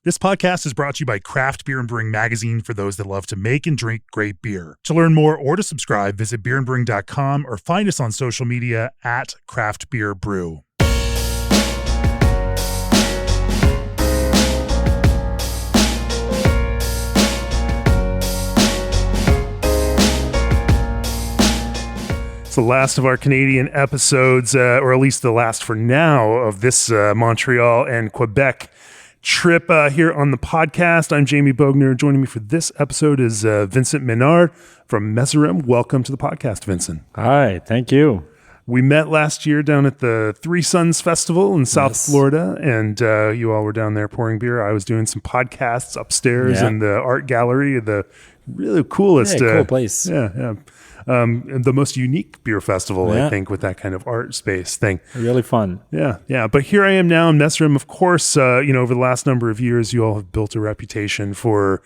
This podcast is brought to you by Craft Beer and Brewing Magazine for those that love to make and drink great beer. To learn more or to subscribe, visit beerandbrewing.com or find us on social media at Craft Beer Brew. It's the last of our Canadian episodes, or at least the last for now, of this Montreal and Quebec trip here on the podcast. I'm Jamie Bogner. Joining me for this episode is Vincent Ménard from Messorem. Welcome to the podcast, Vincent. Hi, thank you. We met last year down at the Three Suns Festival in South Florida, and you all were down there pouring beer. I was doing some podcasts upstairs in the art gallery, the really coolest. Cool place. The most unique beer festival, I think, with that kind of art space thing. Really fun. Yeah. But here I am now in Messorem. Of course, over the last number of years, you all have built a reputation for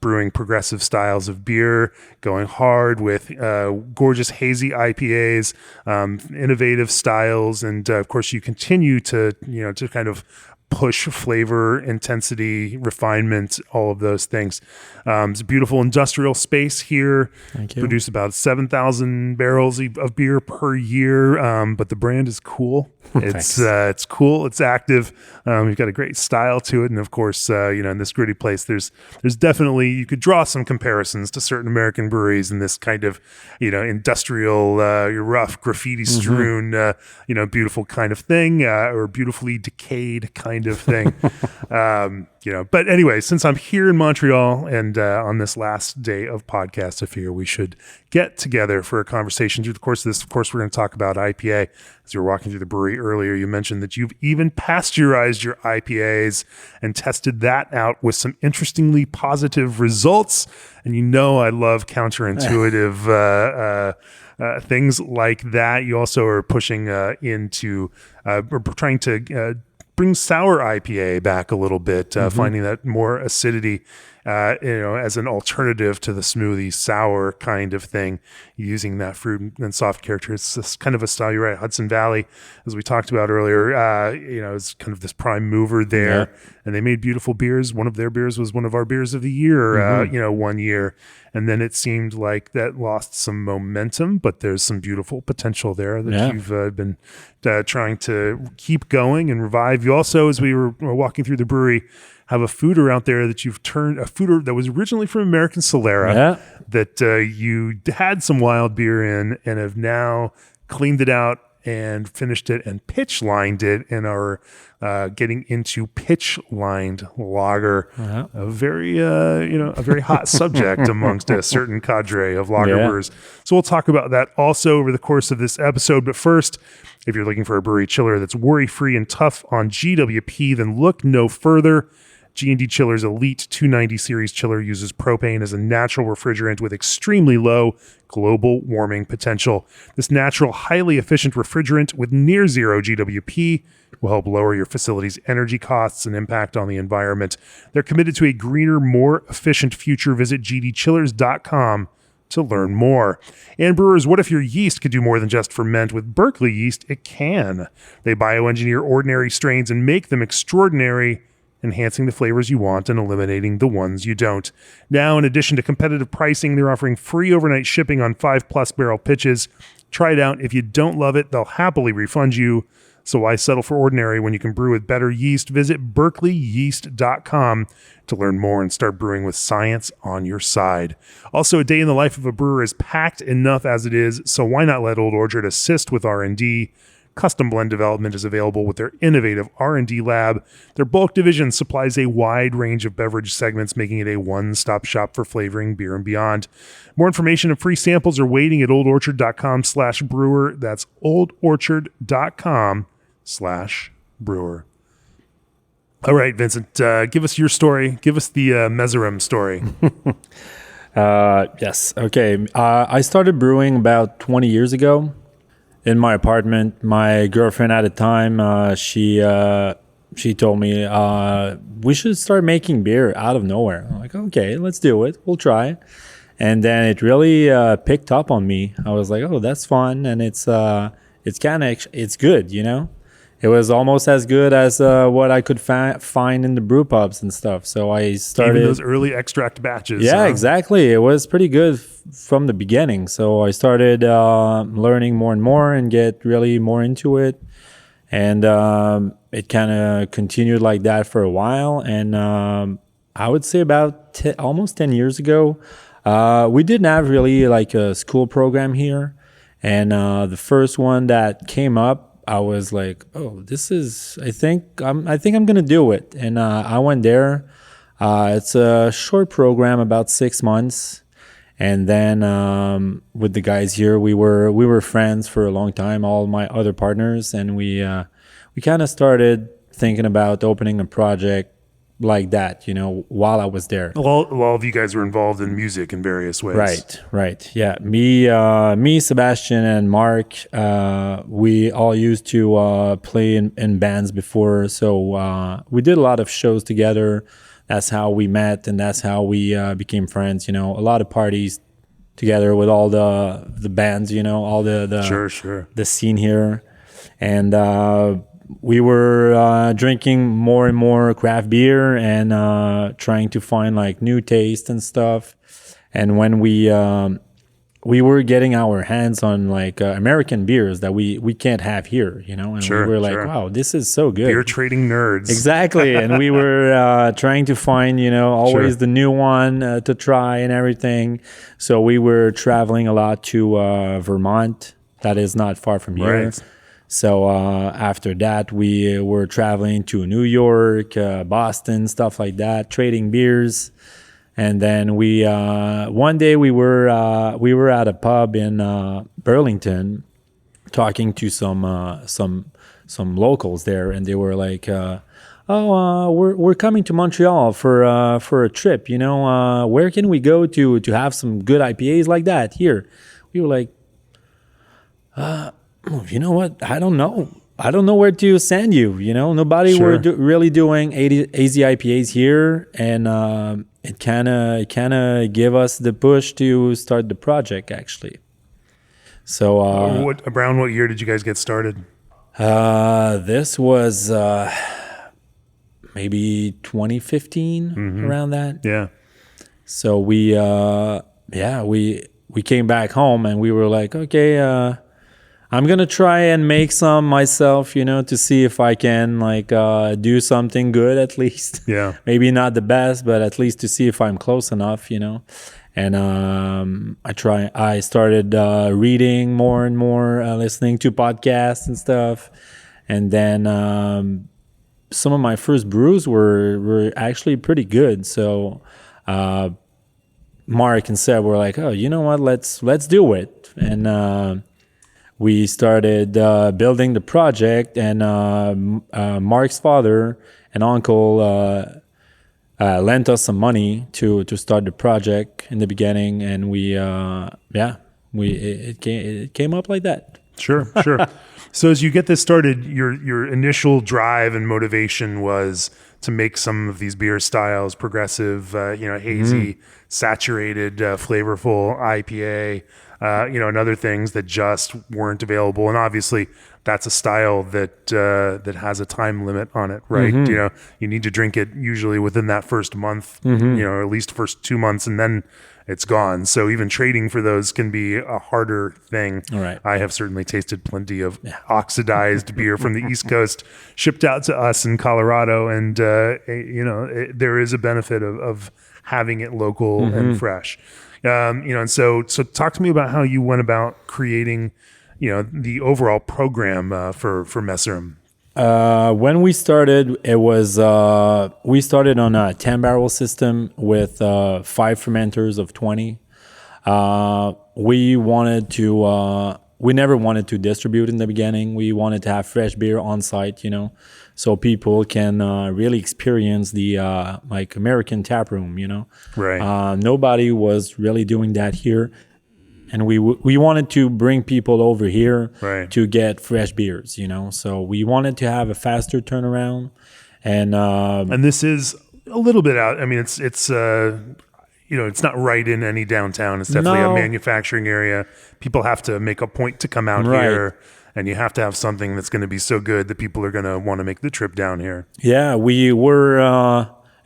brewing progressive styles of beer, going hard with gorgeous hazy IPAs, innovative styles, and of course, you continue to kind of push flavor, intensity, refinement, all of those things. It's a beautiful industrial space here. Thank you. Produce about 7,000 barrels of beer per year, but the brand is cool. It's cool. It's active. You've got a great style to it, and of course, in this gritty place, there's definitely, you could draw some comparisons to certain American breweries in this kind of industrial, rough, graffiti strewn, beautiful kind of thing, or beautifully decayed kind of thing. But anyway, since I'm here in Montreal and on this last day of podcast, I figure we should get together for a conversation. Through the course of this, of course, we're going to talk about IPA. As you were walking through the brewery earlier, you mentioned that you've even pasteurized your IPAs and tested that out with some interestingly positive results. And I love counterintuitive things like that. You also are pushing into or trying to bring sour IPA back a little bit, finding that more acidity, as an alternative to the smoothie sour kind of thing, using that fruit and soft character. It's just kind of a style. You're right. Hudson Valley, as we talked about earlier, is kind of this prime mover there, and they made beautiful beers. One of their beers was one of our beers of the year, one year. And then it seemed like that lost some momentum, but there's some beautiful potential there that you've been trying to keep going and revive. You also, as we were walking through the brewery, have a foeder out there that you've turned, a foeder that was originally from American Solera, that you had some wild beer in and have now cleaned it out and finished it and pitch lined it and are getting into pitch lined lager, a very hot subject amongst a certain cadre of lager brewers. So we'll talk about that also over the course of this episode. But first, if you're looking for a brewery chiller that's worry-free and tough on GWP, then look no further. G&D Chiller's Elite 290 series chiller uses propane as a natural refrigerant with extremely low global warming potential. This natural, highly efficient refrigerant with near zero GWP will help lower your facility's energy costs and impact on the environment. They're committed to a greener, more efficient future. Visit gdchillers.com to learn more. And brewers, what if your yeast could do more than just ferment? With Berkeley yeast, it can. They bioengineer ordinary strains and make them extraordinary, enhancing the flavors you want and eliminating the ones you don't. Now, in addition to competitive pricing, they're offering free overnight shipping on 5+ barrel pitches. Try it out. If you don't love it, they'll happily refund you. So why settle for ordinary when you can brew with better yeast? Visit berkeleyyeast.com to learn more and start brewing with science on your side. Also, a day in the life of a brewer is packed enough as it is, so why not let Old Orchard assist with R&D? Custom blend development is available with their innovative R&D lab. Their bulk division supplies a wide range of beverage segments, making it a one-stop shop for flavoring beer and beyond. More information and free samples are waiting at oldorchard.com/brewer. That's oldorchard.com/brewer. All right, Vincent, give us your story. Give us the Messorem story. Yes. Okay. I started brewing about 20 years ago. In my apartment. My girlfriend at the time, she told me we should start making beer out of nowhere. I'm like, okay, let's do it. We'll try. And then it really picked up on me. I was like, oh, that's fun, and it's good, it was almost as good as what I could find in the brew pubs and stuff. So I started even those early extract batches. Yeah, exactly. It was pretty good from the beginning. So I started learning more and more and get really more into it. And it kind of continued like that for a while. And I would say about almost 10 years ago, we didn't have really like a school program here. And the first one that came up, I was like, oh, this is, I think I'm going to do it. And I went there. It's a short program, about 6 months. And then with the guys here, we were friends for a long time, all my other partners. And we kind of started thinking about opening a project like that, while I was there. All of you guys were involved in music in various ways. Right. Yeah. Me, Sebastian, and Mark, we all used to play in bands before. So we did a lot of shows together. That's how we met, and that's how we became friends. A lot of parties together with all the bands, all the Sure. the scene here. And we were drinking more and more craft beer and trying to find like new taste and stuff. And when we were getting our hands on like American beers that we can't have here, and we were like, wow, this is so good. Beer trading nerds. Exactly. And we were trying to find, always the new one to try and everything. So we were traveling a lot to Vermont. That is not far from here. Right. So after that, we were traveling to New York, Boston, stuff like that, trading beers. And then one day we were at a pub in Burlington, talking to some locals there, and they were like, we're coming to Montreal for a trip. Where can we go to have some good IPAs like that here? We were like, you know what? I don't know where to send you. Nobody were really doing hazy IPAs here, and it kind of gave us the push to start the project actually. So around what year did you guys get started? This was maybe 2015, around that. Yeah. So we came back home and we were like, okay, I'm going to try and make some myself, to see if I can do something good at least. Yeah. Maybe not the best, but at least to see if I'm close enough, And I started reading more and more, listening to podcasts and stuff. And then some of my first brews were actually pretty good. So Mark and Seb were like, oh, you know what, let's do it. And we started building the project, and Mark's father and uncle lent us some money to start the project in the beginning, and it came up like that. Sure. So as you get this started, your initial drive and motivation was to make some of these beer styles, progressive, hazy, saturated, flavorful IPA. And other things that just weren't available. And obviously that's a style that has a time limit on it, right? You need to drink it usually within that first month, or at least first 2 months, and then it's gone. So even trading for those can be a harder thing. All right. I have certainly tasted plenty of oxidized beer from the East Coast shipped out to us in Colorado. And, there is a benefit of having it local and fresh. And so talk to me about how you went about creating, the overall program for Messorem. When we started, it was we started on a 10-barrel system with 5 fermenters of 20. We never wanted to distribute in the beginning. We wanted to have fresh beer on site, so people can really experience the American tap room, Right. Nobody was really doing that here, and we wanted to bring people over here to get fresh beers, So we wanted to have a faster turnaround, and this is a little bit out. I mean, it's it's not right in any downtown. It's definitely a manufacturing area. People have to make a point to come out here and you have to have something that's going to be so good that people are going to want to make the trip down here. Yeah, we were,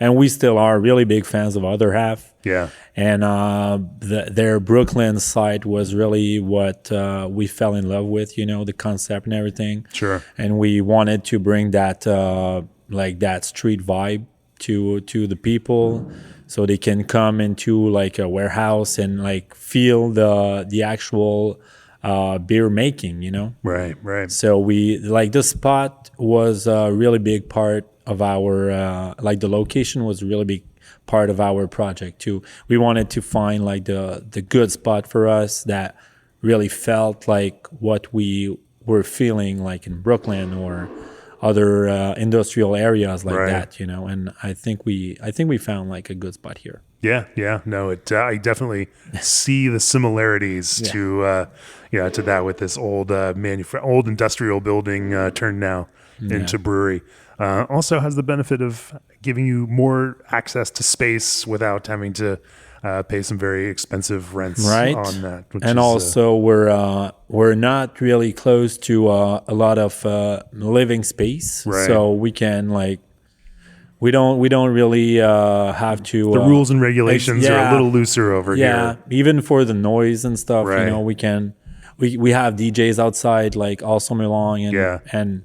and we still are really big fans of Other Half. Yeah. And their Brooklyn site was really what we fell in love with, the concept and everything. Sure. And we wanted to bring that like that street vibe to the people, so they can come into like a warehouse and like feel the actual beer making. Right. So we like the spot was a really big part of our like the location was a really big part of our project too. We wanted to find like the good spot for us that really felt like what we were feeling like in Brooklyn or other industrial areas like that, and I think we found like a good spot here. Yeah. No, I definitely see the similarities to that with this old old industrial building turned now into brewery. Also has the benefit of giving you more access to space without having to pay some very expensive rents on that. And also we're not really close to a lot of living space, so we can like we don't really have to. The rules and regulations are a little looser over here. Yeah, even for the noise and stuff, we can. We have DJs outside like all summer long, and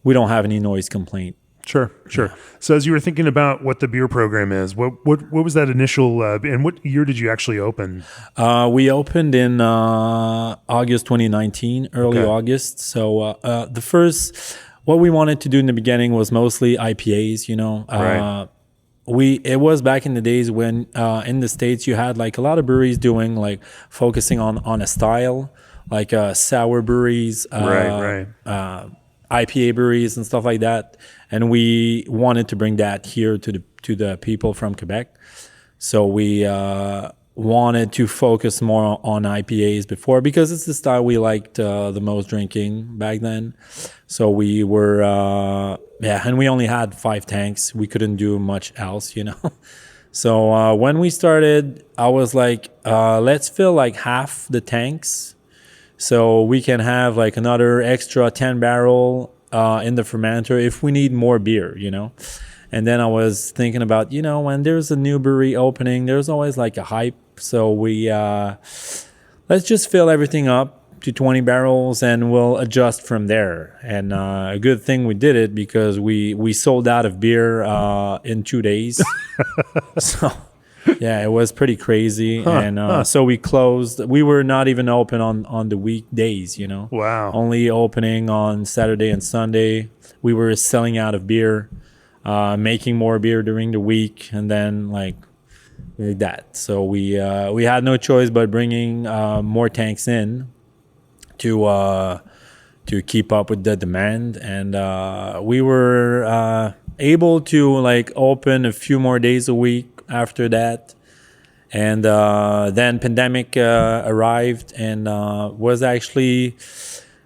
we don't have any noise complaint. Sure. Yeah. So as you were thinking about what the beer program is, what was that initial, and what year did you actually open? We opened in August 2019, early August. So the first, what we wanted to do in the beginning was mostly IPAs, It was back in the days when in the States you had like a lot of breweries doing like focusing on a style, like sour breweries, IPA breweries and stuff like that, and we wanted to bring that here to the people from Quebec. So we wanted to focus more on IPAs before, because it's the style we liked the most drinking back then. So we were and we only had 5 tanks. We couldn't do much else, So when we started, I was like, let's fill like half the tanks, so we can have like another extra 10 barrel in the fermenter if we need more beer, And then I was thinking about, when there's a new brewery opening, there's always like a hype. So we let's just fill everything up to 20 barrels and we'll adjust from there. And a good thing we did it, because we sold out of beer in 2 days. So yeah, it was pretty crazy. So we closed. We were not even open on the weekdays, Wow. Only opening on Saturday and Sunday. We were selling out of beer, making more beer during the week, and then like that. So we had no choice but bringing more tanks in to keep up with the demand. And we were able to like open a few more days a week after that. And then pandemic arrived, and was actually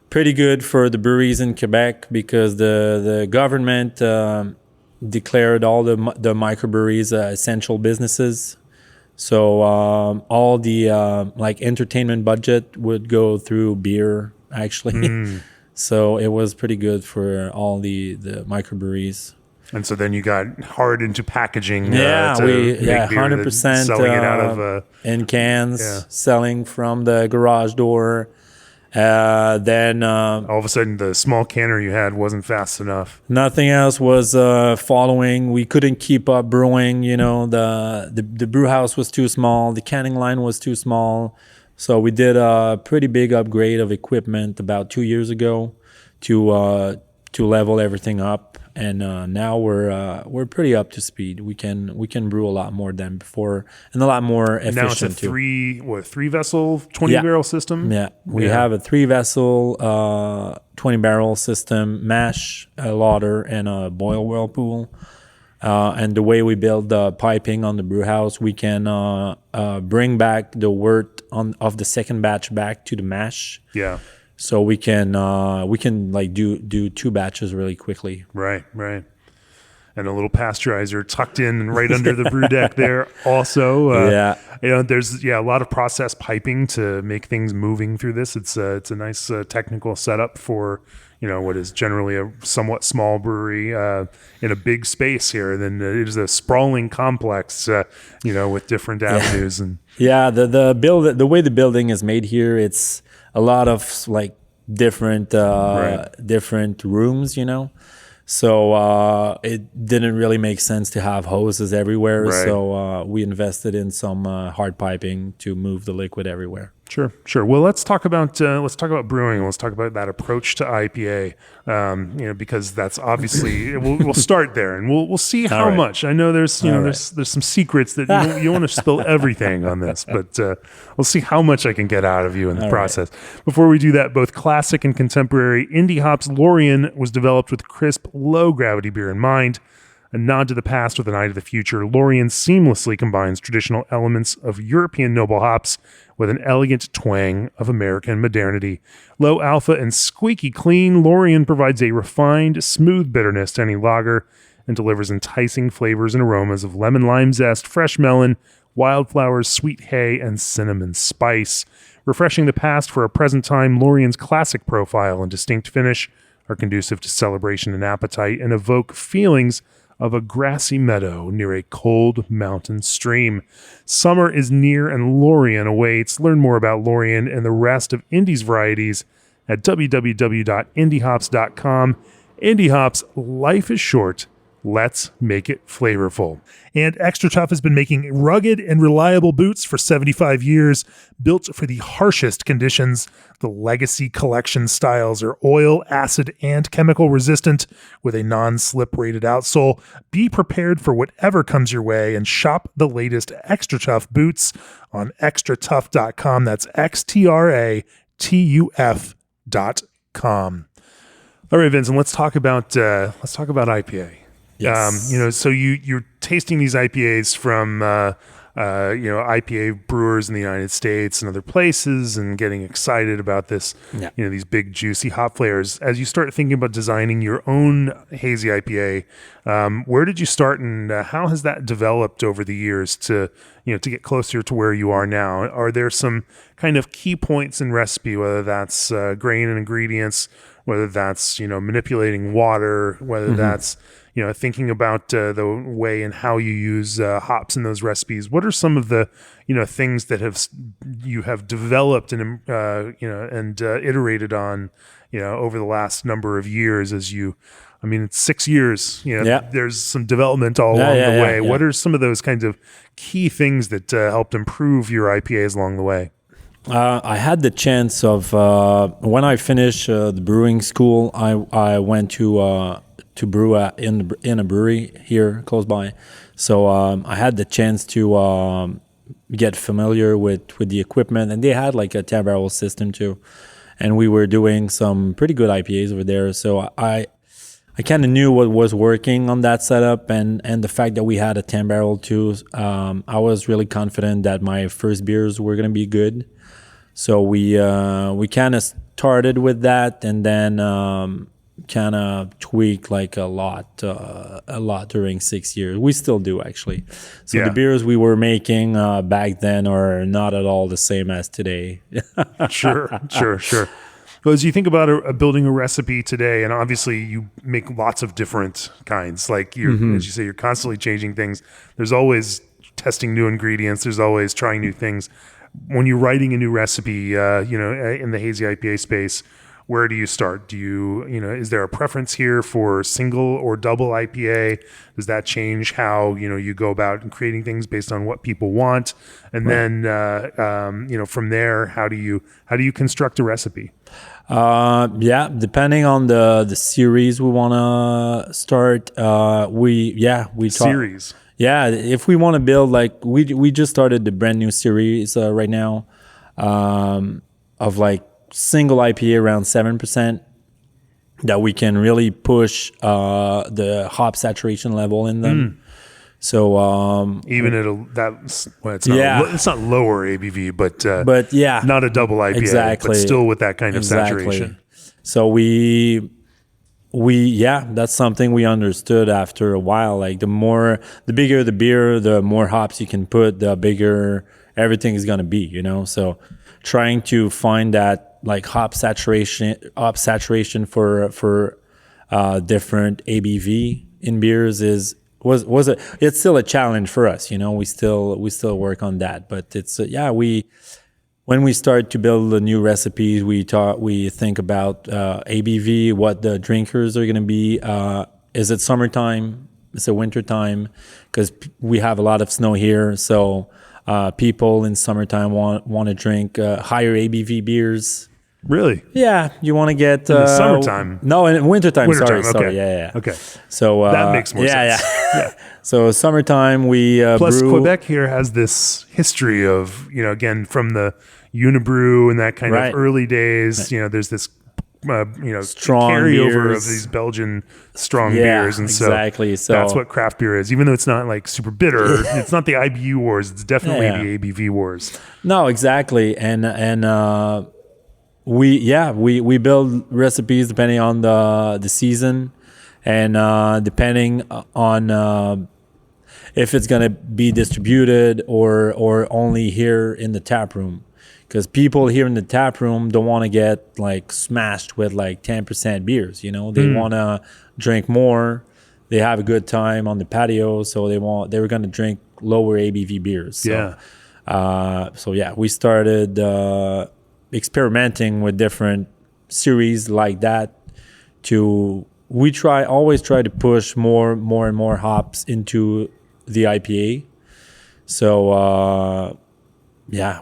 pretty good for the breweries in Quebec, because the government declared all the microbreweries essential businesses. So all the like entertainment budget would go through beer, actually. So it was pretty good for all the microbreweries. And so then you got hard into packaging. We 100% selling it out of in cans, selling from the garage door. Then all of a sudden the small canner you had wasn't fast enough. Nothing else was following. We couldn't keep up brewing. The brew house was too small. The canning line was too small. So we did a pretty big upgrade of equipment about 2 years ago to level everything up. And now we're pretty up to speed. We can brew a lot more than before, and a lot more efficient. Now it's a three vessel 20 barrel system. Yeah, we have a 3 vessel 20 barrel system, mash, a lauter, and a boil whirlpool. And the way we build the piping on the brew house, we can bring back the wort of the second batch back to the mash. Yeah. So we can like do 2 batches really quickly. Right. And a little pasteurizer tucked in right under the brew deck there also. there's a lot of process piping to make things moving through this. It's a nice technical setup for what is generally a somewhat small brewery in a big space here. And then it is a sprawling complex, with different avenues and the way the building is made here, it's a lot of like different different rooms, So it didn't really make sense to have hoses everywhere. Right. So we invested in some hard piping to move the liquid everywhere. Sure. Well, let's talk about brewing. Let's talk about that approach to IPA, because that's obviously we'll start there, and we'll see how much. I know there's there's some secrets that you don't want to spill everything on this, but we'll see how much I can get out of you in the process. Right. Before we do that, both classic and contemporary indie hops Lorien was developed with crisp, low gravity beer in mind. A nod to the past with an eye to the future, Lorien seamlessly combines traditional elements of European noble hops with an elegant twang of American modernity. Low alpha and squeaky clean, Lorien provides a refined, smooth bitterness to any lager and delivers enticing flavors and aromas of lemon lime zest, fresh melon, wildflowers, sweet hay, and cinnamon spice. Refreshing the past for a present time, Lorien's classic profile and distinct finish are conducive to celebration and appetite and evoke feelings of a grassy meadow near a cold mountain stream. Summer is near and Lorien awaits. Learn more about Lorien and the rest of Indie's varieties at www.indiehops.com. Indie Hops, life is short. Let's make it flavorful. And Extra Tough has been making rugged and reliable boots for 75 years, built for the harshest conditions. The Legacy Collection styles are oil, acid, and chemical resistant with a non-slip rated outsole. Be prepared for whatever comes your way and shop the latest Extra Tough boots on extratough.com. That's XTRATUF.com. All right, Vincent, let's talk about IPA. Yes. So you're tasting these IPAs from IPA brewers in the United States and other places, and getting excited about this. Yeah. These big juicy hop flavors. As you start thinking about designing your own hazy IPA, where did you start, and how has that developed over the years to get closer to where you are now? Are there some kind of key points in recipe, whether that's grain and ingredients, whether that's manipulating water, whether that's thinking about the way and how you use hops in those recipes? What are some of the things that you have developed and iterated on over the last number of years? It's 6 years. There's some development all along the way. What are some of those kinds of key things that helped improve your IPAs along the way? I had the chance of when I finished the brewing school, I went to brew in a brewery here close by. So I had the chance to get familiar with the equipment, and they had like a 10-barrel system too. And we were doing some pretty good IPAs over there. So I kind of knew what was working on that setup, and the fact that we had a 10-barrel too. I was really confident that my first beers were going to be good. So we kind of started with that, and then kind of tweaked like a lot during 6 years. We still do, actually. So the beers we were making back then are not at all the same as today. Sure. Well, as you think about building a recipe today, and obviously you make lots of different kinds, like as you say, you're constantly changing things. There's always testing new ingredients. There's always trying new things. When you're writing a new recipe, in the hazy IPA space, where do you start? Do you, is there a preference here for single or double IPA? Does that change how, you go about creating things based on what people want? And then, from there, how do you construct a recipe? Depending on the series we want to start, we talk. Series. Yeah, if we want to build, like we just started the brand new series right now of like single IPA around 7% that we can really push the hop saturation level in them. So even it's not lower ABV, but not a double IPA, exactly, but still with that kind of saturation. So that's something we understood after a while. Like the bigger the beer, the more hops you can put, the bigger everything is going to be, so trying to find that like hop saturation for different ABV in beers it's still a challenge for us. We still work on that, but it's when we start to build the new recipes, we think about ABV, what the drinkers are going to be. Is it summertime? Is it wintertime? Because we have a lot of snow here, so people in summertime want to drink higher ABV beers. Really? Yeah, you want to get in the summertime. No, in wintertime. Wintertime, Sorry. okay. Yeah. Okay. So that makes more sense. Yeah. So summertime we plus brew. Quebec here has this history of again from the Unibrew and that kind of early days. There's this strong carryover beers. of these Belgian strong beers, and exactly. So that's what craft beer is. Even though it's not like super bitter, it's not the IBU wars. It's definitely the ABV wars. No, exactly, and we build recipes depending on the season, and depending on if it's gonna be distributed or only here in the tap room. Because people here in the tap room don't want to get like smashed with like 10% beers, They want to drink more. They have a good time on the patio, so they were going to drink lower ABV beers. So, we started experimenting with different series like that. Always try to push more and more hops into the IPA. So.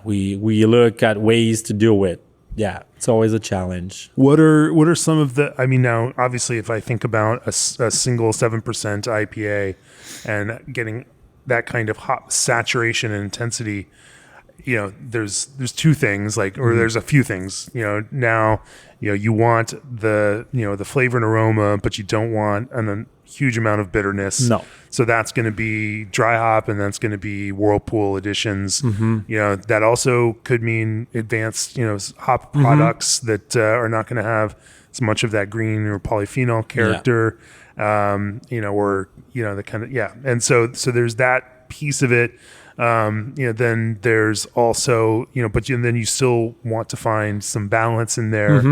We look at ways to do it. Yeah, it's always a challenge. What are some of the? I mean, now obviously, if I think about a single 7% IPA and getting that kind of hop saturation and intensity, there's two things or there's a few things. Now you want the flavor and aroma, but you don't want a huge amount of bitterness. No. So that's going to be dry hop, and that's going to be whirlpool additions. That also could mean advanced, hop products that are not going to have as much of that green or polyphenol character, or the kind of And so there's that piece of it. Then there's also but then you still want to find some balance in there,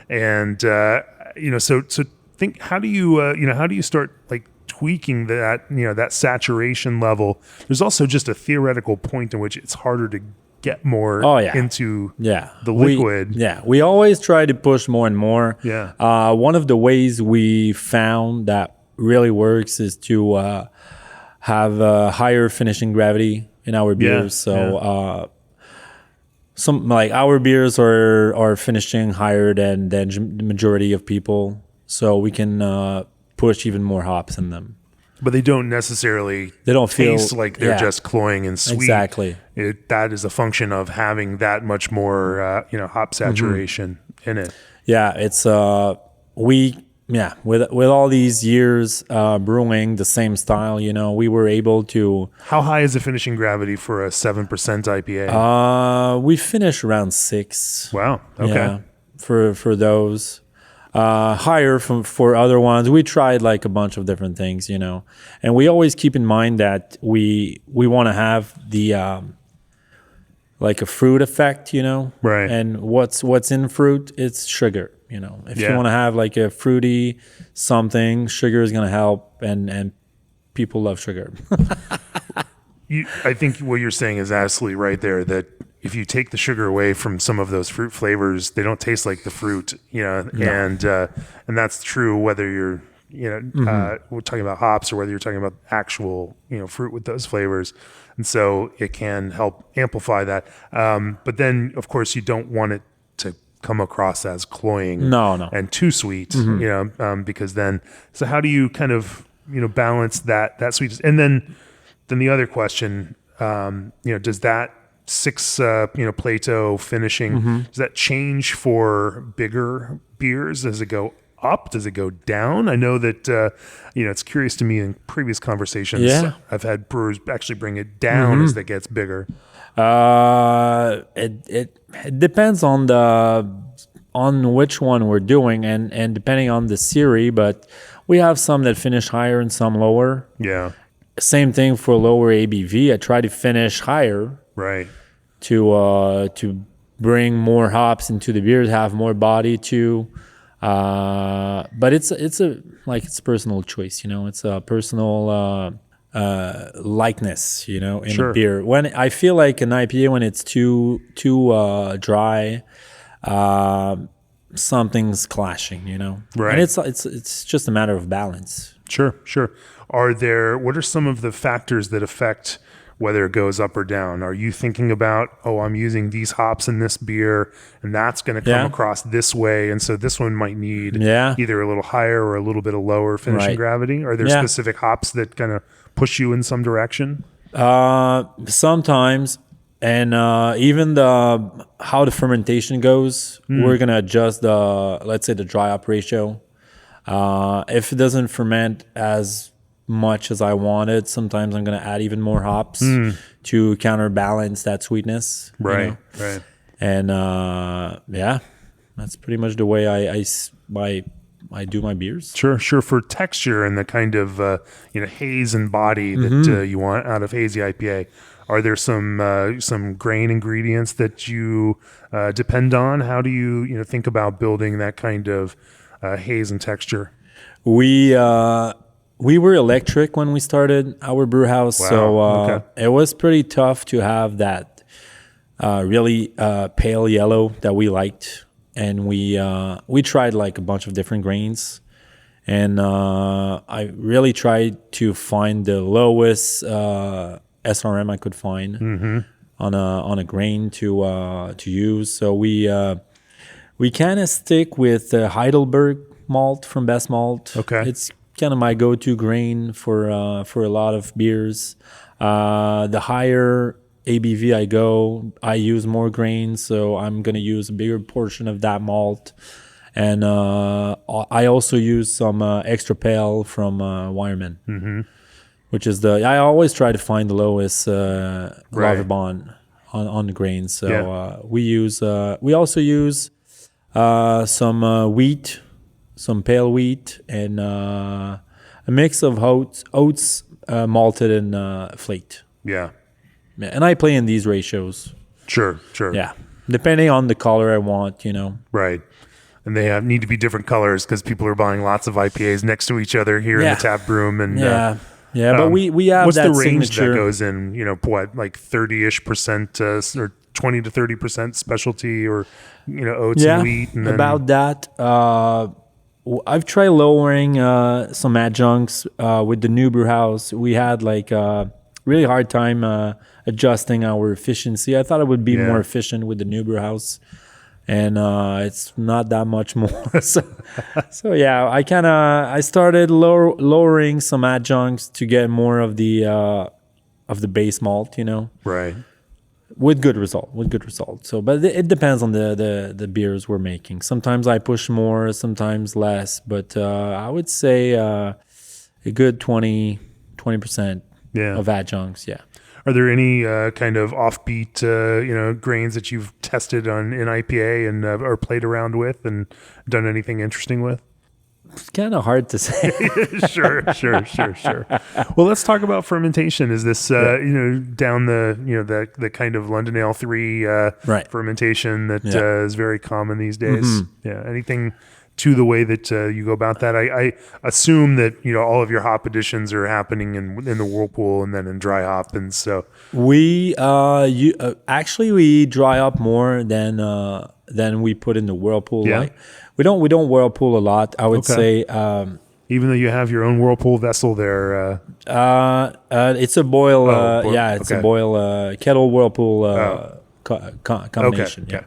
and so think how do you start like tweaking that that saturation level. There's also just a theoretical point in which it's harder to get more into the liquid. We always try to push more and more. One of the ways we found that really works is to have a higher finishing gravity in our beers. Some like our beers are finishing higher than the majority of people, so we can push even more hops in them. But they don't necessarily taste like they're just cloying and sweet. Exactly. That is a function of having that much more hop saturation in it. Yeah, it's with all these years brewing the same style, we were able to. How high is the finishing gravity for a 7% IPA? We finish around 6. Wow. Okay. Yeah, for those. Higher for other ones. We tried like a bunch of different things, and we always keep in mind that we want to have the like a fruit effect, right? And what's in fruit? It's sugar, If you want to have like a fruity something, sugar is going to help, and people love sugar. I think what you're saying is absolutely right there. That if you take the sugar away from some of those fruit flavors, they don't taste like the fruit, and that's true whether you're, we're talking about hops or whether you're talking about actual, fruit with those flavors. And so it can help amplify that. But then of course you don't want it to come across as cloying and too sweet, because then, so how do you kind of, balance that sweetness? And then the other question, does that 6 Plato finishing, does that change for bigger beers? Does it go up? Does it go down? I know that it's curious to me in previous conversations. I've had brewers actually bring it down as it gets bigger. It depends on which one we're doing and depending on the series, but we have some that finish higher and some lower. Yeah. Same thing for lower ABV. I try to finish higher. Right. to bring more hops into the beers, have more body too. But it's a personal choice, it's a personal likeness, in a beer. When I feel like an IPA, when it's too dry, something's clashing, Right. And it's just a matter of balance. Sure. What are some of the factors that affect whether it goes up or down? Are you thinking about, I'm using these hops in this beer and that's going to come across this way, and so this one might need either a little higher or a little bit of lower finishing gravity? Are there specific hops that kind of push you in some direction? Sometimes, and even how the fermentation goes, we're going to adjust let's say the dry hop ratio. If it doesn't ferment as much as I wanted, sometimes I'm going to add even more hops to counterbalance that sweetness. Right. And that's pretty much the way I do my beers. Sure. For texture and the kind of haze and body that you want out of hazy IPA, are there some grain ingredients that you depend on? How do you think about building that kind of haze and texture? We were electric when we started our brew house, so it was pretty tough to have that really pale yellow that we liked. And we tried like a bunch of different grains, and I really tried to find the lowest SRM I could find on a grain to use. So we kind of stick with Heidelberg malt from Best Malt. Okay, it's kind of my go-to grain for a lot of beers. The higher ABV I use more grains, so I'm going to use a bigger portion of that malt. And I also use some extra pale from Wireman, which is I always try to find the lowest Lovibond on the grains. So we also use some wheat, some pale wheat, and a mix of oats malted and flaked. Yeah. And I play in these ratios. Sure. Yeah. Depending on the color I want, Right. And they need to be different colors because people are buying lots of IPAs next to each other here in the tap room. And but we have what's that the range signature that goes in, like 30-ish% or 20 to 30% specialty, or oats and wheat? And then, about that. I've tried lowering some adjuncts with the new brew house. We had like really hard time adjusting our efficiency. I thought it would be more efficient with the new brew house, and it's not that much more. so I started lowering some adjuncts to get more of the base malt, right, with good result. So, but it depends on the beers we're making. Sometimes I push more, sometimes less, but I would say a good 20% of adjuncts. Yeah. Are there any kind of offbeat, grains that you've tested in IPA and or played around with and done anything interesting with? It's kind of hard to say. Sure. Well, let's talk about fermentation. Is this, down the kind of London Ale 3 fermentation that is very common these days? Mm-hmm. Yeah. Anything to the way that you go about that? I assume that all of your hop additions are happening in the whirlpool and then in dry hop, and so we actually we dry up more than we put in the whirlpool. Yeah. Like, we don't whirlpool a lot. I would say, even though you have your own whirlpool vessel there. It's a boil. A boil kettle whirlpool combination. Okay. Yeah.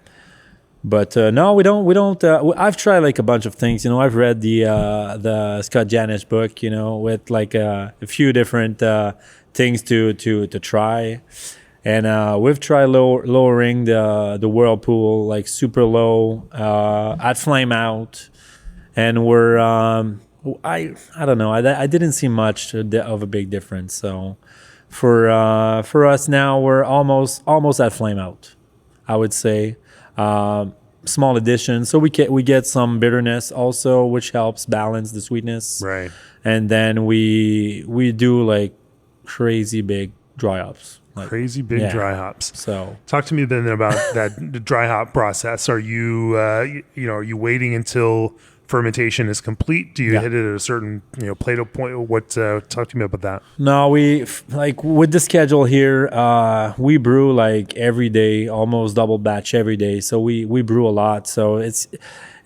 But no, we don't. I've tried like a bunch of things. I've read the Scott Janish book. With like a few different things to try, and we've tried lowering the whirlpool like super low at flame out, and we're I don't know. I didn't see much of a big difference. So for us now, we're almost at flame out, I would say. Small addition, so we get some bitterness also, which helps balance the sweetness. Right. And then we do like crazy big dry hops. Like, crazy big dry hops. So talk to me then about that dry hop process. Are you, are you waiting until fermentation is complete? Do you hit it at a certain, Plato point? Talk to me about that. no, we like with the schedule here, we brew like every day, almost double batch every day. So we brew a lot. So it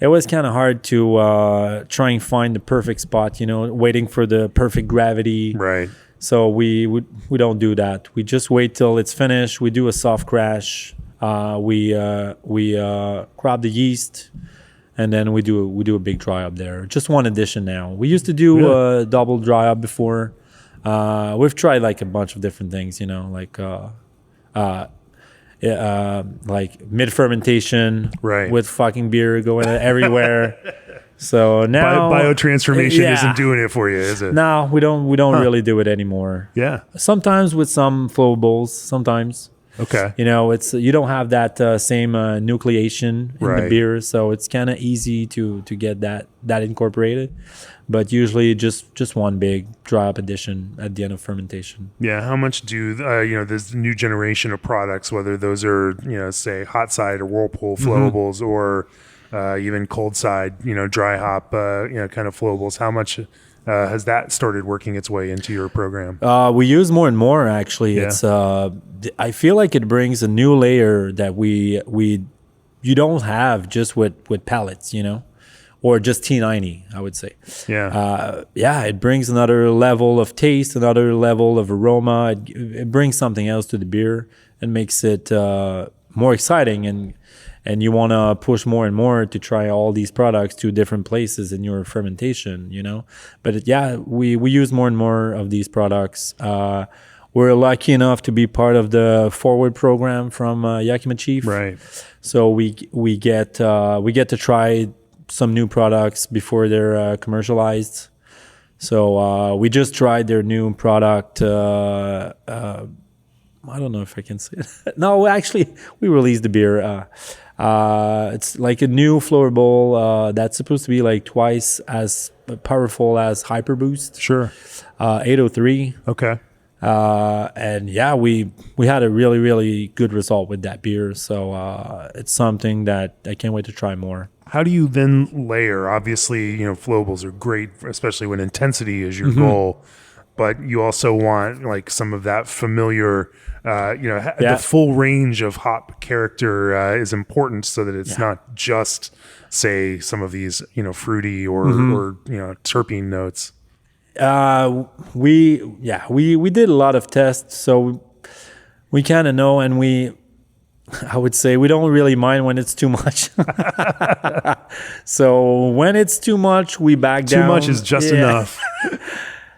was kind of hard to try and find the perfect spot, waiting for the perfect gravity. Right. So we don't do that. We just wait till it's finished. We do a soft crash. We grab the yeast, and then we do a big dry up there. Just one addition now. We used to do a double dry up before. We've tried like a bunch of different things, like mid fermentation, right, with fucking beer going everywhere. So now biotransformation isn't doing it for you, is it? No, we don't really do it anymore. Yeah. Sometimes with some flowables, sometimes. Okay. It's you don't have that same nucleation in the beer, so it's kind of easy to get that incorporated. But usually just one big dry up addition at the end of fermentation. Yeah. How much do this new generation of products, whether those are say hot side or whirlpool flowables or even cold side, dry hop, kind of flowables. How much has that started working its way into your program? We use more and more, actually. Yeah. It's I feel like it brings a new layer that you don't have just with pellets, or just T90, I would say. Yeah. It brings another level of taste, another level of aroma. It brings something else to the beer and makes it more exciting, and you want to push more and more to try all these products to different places in your fermentation, But we use more and more of these products. We're lucky enough to be part of the Forward program from Yakima Chief. Right. So we get to try some new products before they're commercialized. So we just tried their new product. I don't know if I can say it. No, actually, we released the beer. It's like a new floor bowl that's supposed to be like twice as powerful as Hyper Boost. Sure. 803. Okay. And we had a really, really good result with that beer. So it's something that I can't wait to try more. How do you then layer? Obviously, flowables are great, especially when intensity is your goal. But you also want like some of that familiar, the full range of hop character is important, so that it's not just, say, some of these, fruity or terpene notes. We did a lot of tests, so we kind of know, and I would say we don't really mind when it's too much. So when it's too much, we back down. Too much is just enough.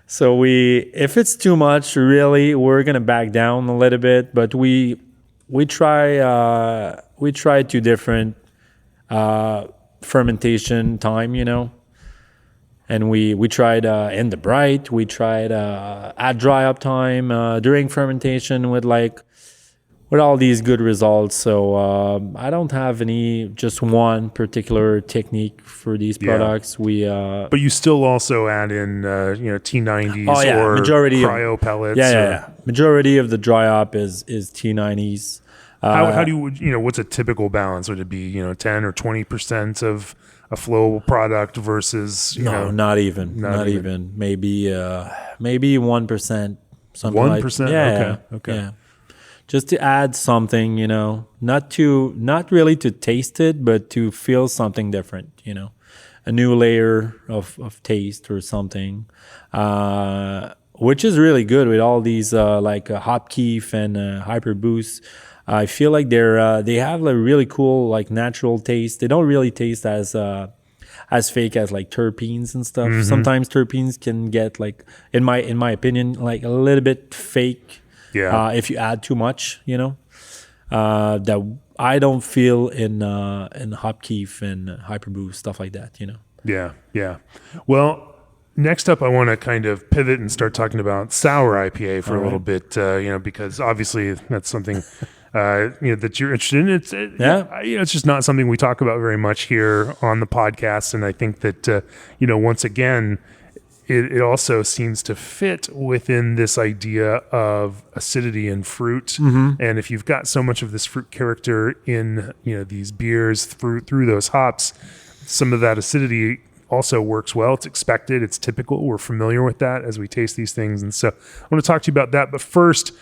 So if it's too much, really, we're gonna back down a little bit. But we try 2 different fermentation time, and we tried in the bright. We tried at dry up time during fermentation with all these good results. So I don't have just one particular technique for these products. But you still also add in T90s or majority cryo pellets. Majority of the dry up is T90s. How do you what's a typical balance? Would it be 10 or 20% of a flowable product versus not even maybe 1%, something 1%? Okay. Yeah. Just to add something, not really to taste it, but to feel something different, a new layer of taste or something, which is really good with all these like Hopkeef and Hyper Boost. I feel like they have a really cool like natural taste. They don't really taste as fake as like terpenes and stuff. Mm-hmm. Sometimes terpenes can get like, in my opinion, like a little bit fake. Yeah. If you add too much, that I don't feel in Hopkeef and Hyperboost, stuff like that, Yeah. Well, next up, I want to kind of pivot and start talking about sour IPA for a little bit, because obviously that's something that you're interested in. It's just not something we talk about very much here on the podcast, and I think that once again, it also seems to fit within this idea of acidity in fruit. And if you've got so much of this fruit character in, these beers through those hops, some of that acidity also works well. It's expected. It's typical. We're familiar with that as we taste these things. And so I want to talk to you about that. But first,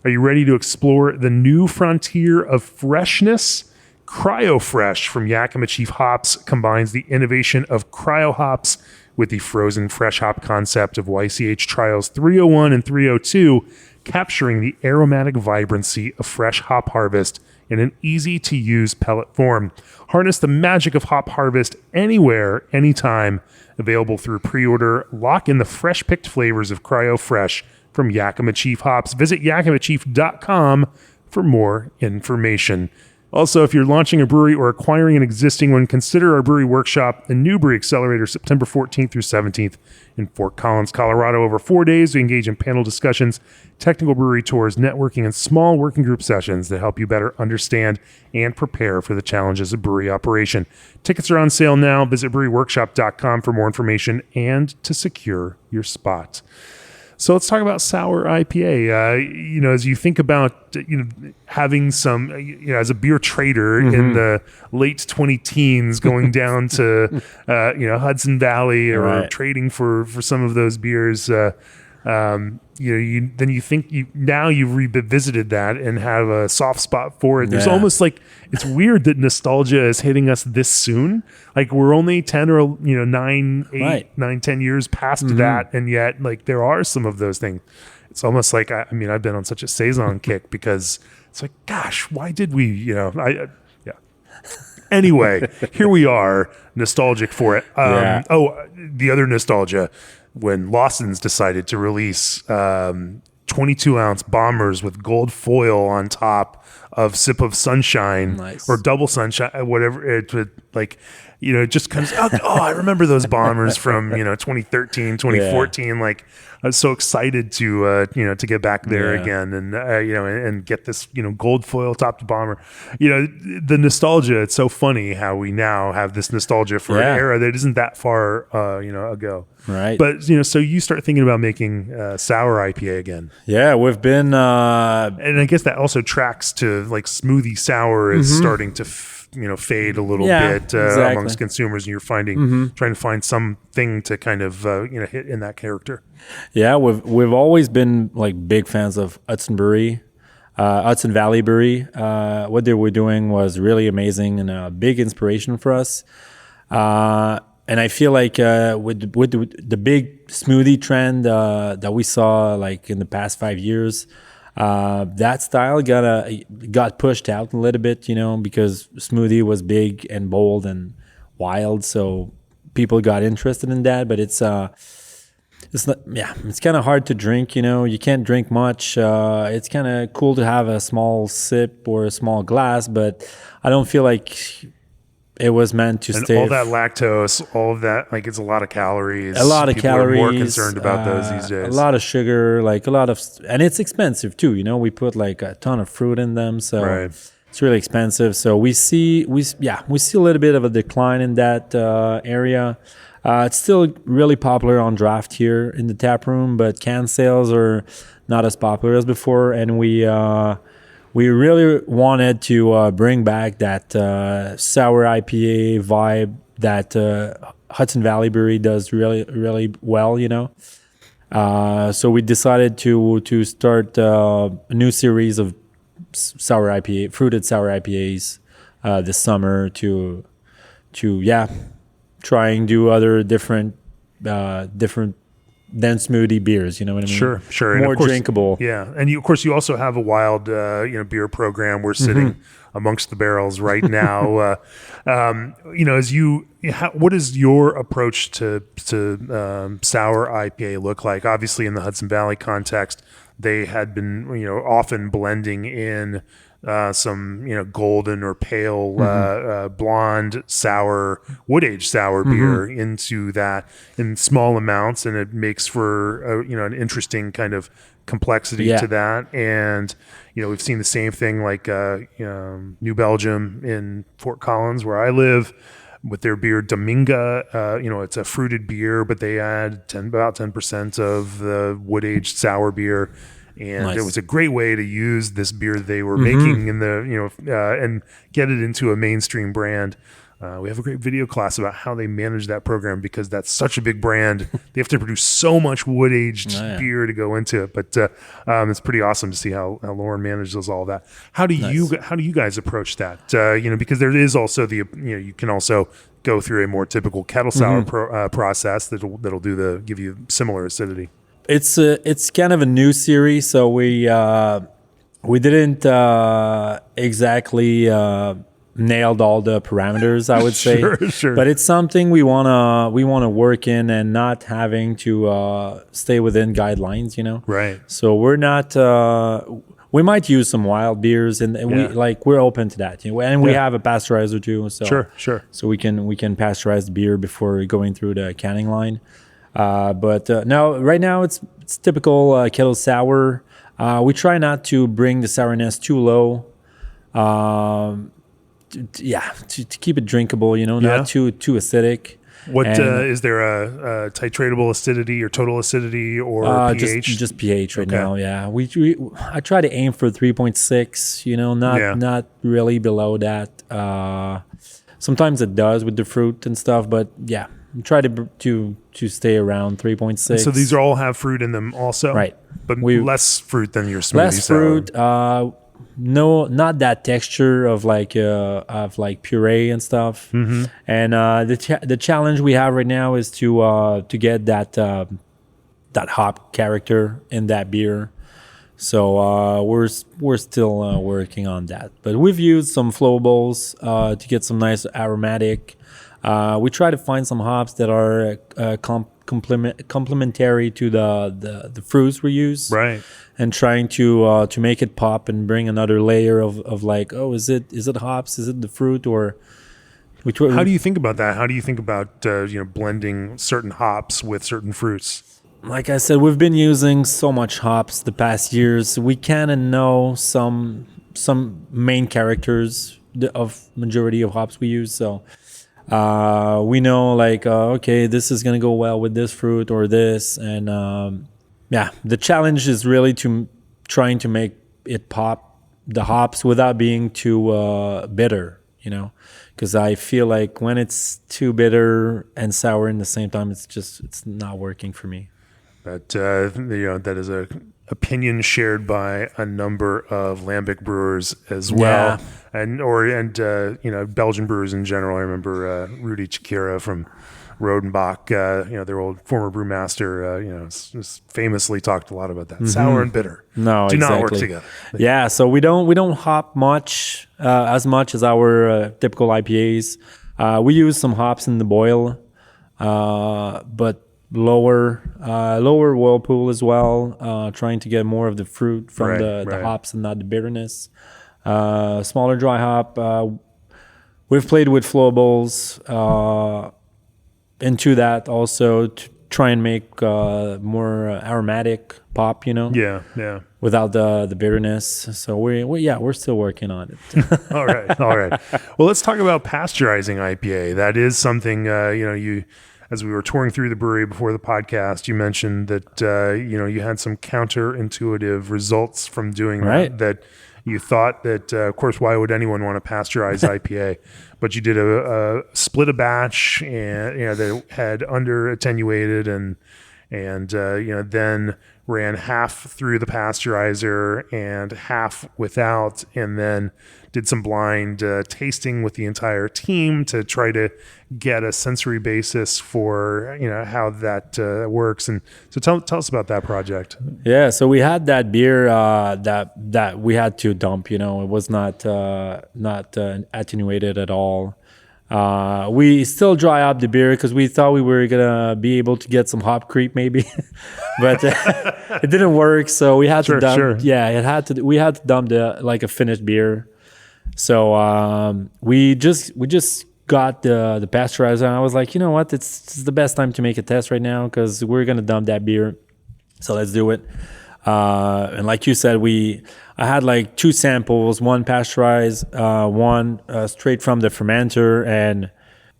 are you ready to explore the new frontier of freshness? CryoFresh from Yakima Chief Hops combines the innovation of cryo hops with the frozen fresh hop concept of YCH Trials 301 and 302, capturing the aromatic vibrancy of fresh hop harvest in an easy-to-use pellet form. Harness the magic of hop harvest anywhere, anytime. Available through pre-order. Lock in the fresh-picked flavors of CryoFresh from Yakima Chief Hops. Visit yakimachief.com for more information. Also, if you're launching a brewery or acquiring an existing one, consider our brewery workshop, the New Brewery Accelerator, September 14th through 17th in Fort Collins, Colorado. Over 4 days, we engage in panel discussions, technical brewery tours, networking, and small working group sessions that help you better understand and prepare for the challenges of brewery operation. Tickets are on sale now. Visit breweryworkshop.com for more information and to secure your spot. So let's talk about sour IPA. As you think about, having some, as a beer trader in the late 20-teens, going down to, Hudson Valley or trading for some of those beers, you've revisited that and have a soft spot for it. There's almost like, it's weird that nostalgia is hitting us this soon. Like we're only 10 or 10 years past that. And yet like there are some of those things. It's almost like, I've been on such a Saison kick because it's like, gosh, why did we, Anyway, here we are, nostalgic for it. The other nostalgia, when Lawson's decided to release 22-ounce bombers with gold foil on top of Sip of Sunshine or Double Sunshine, whatever. It would it just comes out. Oh, I remember those bombers from 2013, 2014. Like I was so excited to get back there again and get this gold foil topped bomber. The nostalgia. It's so funny how we now have this nostalgia for an era that isn't that far ago. Right. But so you start thinking about making sour IPA again. Yeah, we've been and I guess that also tracks to like smoothie sour is starting to fade a little bit amongst consumers, and you're finding trying to find something to kind of hit in that character. Yeah, we've always been like big fans of Hudson Valley Brewery. What they were doing was really amazing and a big inspiration for us. And I feel like with the big smoothie trend that we saw like in the past 5 years, that style got pushed out a little bit, because smoothie was big and bold and wild, so people got interested in that. But it's kind of hard to drink. You can't drink much. It's kind of cool to have a small sip or a small glass, but I don't feel like it was meant to stay. All that lactose, all of that, like it's a lot of calories. A lot of People calories. Are more concerned about those these days. A lot of sugar, and it's expensive too. We put like a ton of fruit in them, so it's really expensive. So we see a little bit of a decline in that area. It's still really popular on draft here in the tap room, but can sales are not as popular as before, and we really wanted to bring back that sour IPA vibe that Hudson Valley Brewery does really, really well, So we decided to start a new series of fruited sour IPAs this summer to try and do other different than smoothie beers, you know what I mean? Sure. More and of course, drinkable. Yeah, and you also have a wild, beer program. We're sitting amongst the barrels right now. What is your approach to sour IPA look like? Obviously, in the Hudson Valley context, they had been, often blending in some golden or pale blonde sour wood-aged sour beer into that in small amounts, and it makes for an interesting kind of complexity to that. And we've seen the same thing like New Belgium in Fort Collins where I live. with their beer Dominga. It's a fruited beer, but they add about 10% of the wood aged sour beer. And Nice. it was a great way to use this beer they were making in the, and get it into a mainstream brand. We have a great video class about how they manage that program because that's such a big brand. They have to produce so much wood aged beer to go into it. But it's pretty awesome to see how Lauren manages all that. How do you guys approach that? Because there is also you can also go through a more typical kettle sour process that'll give you similar acidity. It's kind of a new series, so we didn't exactly nailed all the parameters, I would say. Sure. But it's something we wanna work in and not having to stay within guidelines, Right. So we're not. We might use some wild beers, and we're open to that. And we have a pasteurizer too. So Sure. So we can pasteurize the beer before going through the canning line. But no, right now it's typical kettle sour. We try not to bring the sourness too low. To keep it drinkable, not too acidic. What is there a titratable acidity or total acidity or pH? Just pH right now. Yeah, I try to aim for 3.6. Not really below that. Sometimes it does with the fruit and stuff, but yeah. Try to stay around 3.6. So these all have fruit in them also? Right. But less fruit than your smoothie less fruit. No, not that texture of like puree and stuff. Mm-hmm. And the challenge we have right now is to get that hop character in that beer. So we're still working on that. But we've used some flowables to get some nice aromatic. We try to find some hops that are complementary to the fruits we use, right? And trying to make it pop and bring another layer of like, is it hops? Is it the fruit? Or how do you think about that? How do you think about blending certain hops with certain fruits? Like I said, we've been using so much hops the past years. We kind of know some main characters of majority of hops we use. So. We know okay, this is going to go well with this fruit or this. And the challenge is really trying to make it pop the hops without being too bitter, because I feel like when it's too bitter and sour in the same time, it's not working for me. That is a opinion shared by a number of lambic brewers as well, and Belgian brewers in general. I remember Rudy Chikira from Rodenbach, their old former brewmaster, famously talked a lot about that. Sour and bitter do not work together. Yeah, so we don't hop much as much as our typical IPAs. We use some hops in the boil, but lower whirlpool as well, trying to get more of the fruit from the hops and not the bitterness. Smaller dry hop. We've played with flowables into that also to try and make more aromatic pop, without the bitterness. So we're still working on it. All right. Well, let's talk about pasteurizing IPA. That is something you. As we were touring through the brewery before the podcast, you mentioned that you had some counterintuitive results from doing that. That you thought that, of course, why would anyone want to pasteurize IPA? But you did a split a batch, and that had under attenuated, and then ran half through the pasteurizer and half without, and then did some blind tasting with the entire team to try to get a sensory basis for how that works. And so tell us about that project. Yeah, so we had that beer that we had to dump. It was not attenuated at all. We still dry up the beer because we thought we were gonna be able to get some hop creep maybe, but it didn't work. So we had to dump. Sure. Yeah, we had to dump a finished beer. So we just got the pasteurizer, and I was like, you know what? It's the best time to make a test right now because we're gonna dump that beer. So let's do it. And like you said, I had 2 samples, one pasteurized, one straight from the fermenter, and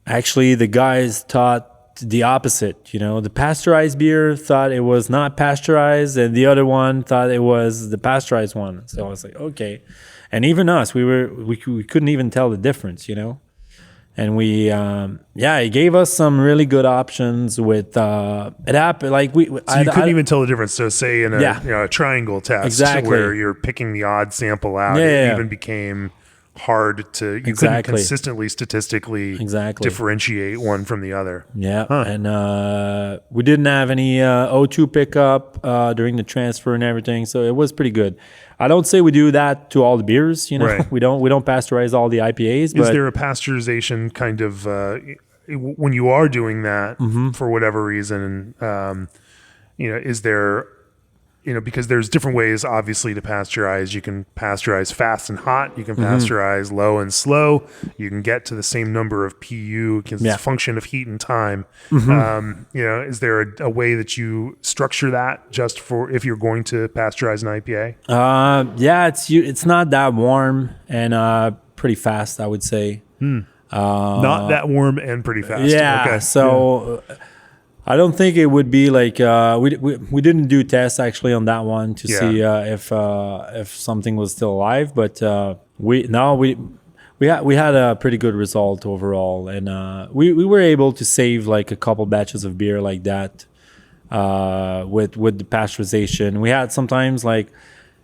Actually, the guys thought the opposite. You know, the pasteurized beer thought it was not pasteurized, and the other one thought it was the pasteurized one. So I was like, okay. And even us, we couldn't even tell the difference. You know, and it gave us some really good options with it happened like we. So you couldn't even tell the difference. So say in a triangle test, exactly, where you're picking the odd sample out, it even became hard to couldn't consistently statistically differentiate one from the other. And we didn't have any O2 pickup during the transfer and everything, so it was pretty good. I don't say we do that to all the beers, you know. Right. We don't pasteurize all the IPAs. Is there a pasteurization kind of when you are doing that for whatever reason, is there, because there's different ways, obviously, to pasteurize. You can pasteurize fast and hot. You can pasteurize low and slow. You can get to the same number of PU because it's a function of heat and time. Is there a way that you structure that just for if you're going to pasteurize an IPA? It's not that warm and pretty fast, I would say. Not that warm and pretty fast. Yeah. Okay. So. Yeah. I don't think it would be like we didn't do tests actually on that one to see if something was still alive, but we had a pretty good result overall, and we were able to save like a couple batches of beer like that with the pasteurization. We had sometimes like